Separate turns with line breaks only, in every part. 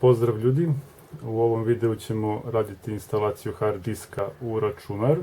Pozdrav ljudi, u ovom videu ćemo raditi instalaciju hard diska u računar.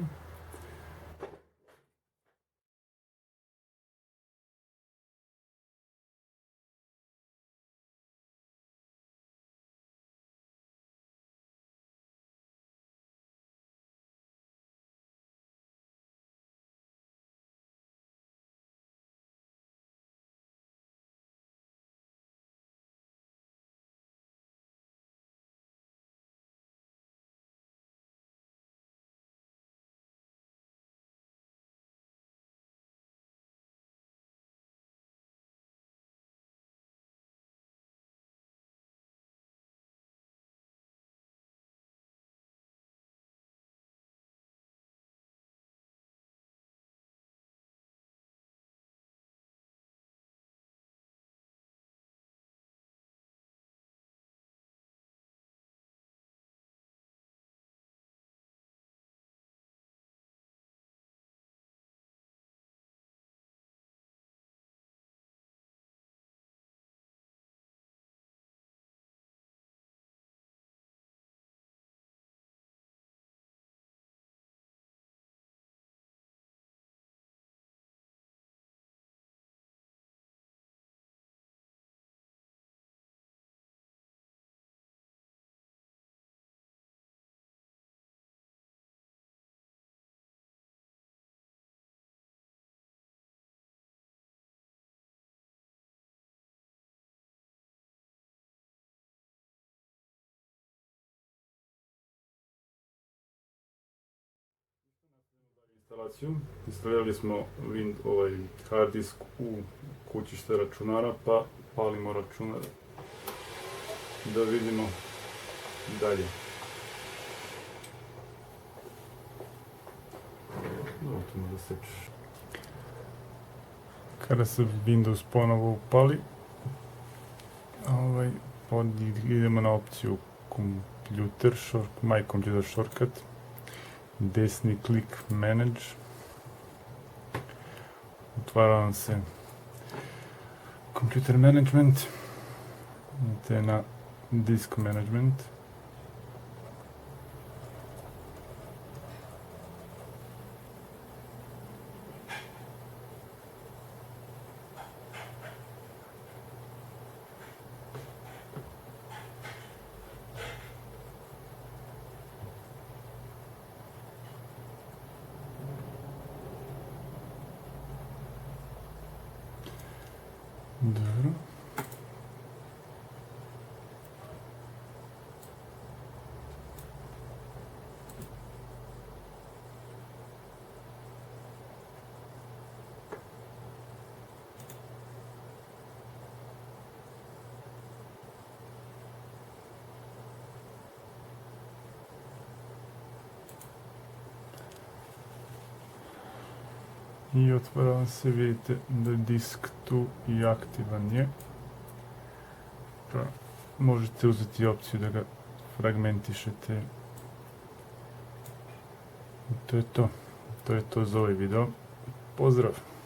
Instalirali smo hard disk u kućište računara, pa palimo računar da vidimo dalje. Kada se Windows ponovo upali, idemo na opciju My Computer Shortcut, desni klik Manage, otvara vam se Computer Management, idete na Disk Management, dobro. I otvara se, vidite da disk tu i aktivan je. Pa možete uzeti opciju da ga fragmentišete. To je to. To je to za ovaj video. Pozdrav!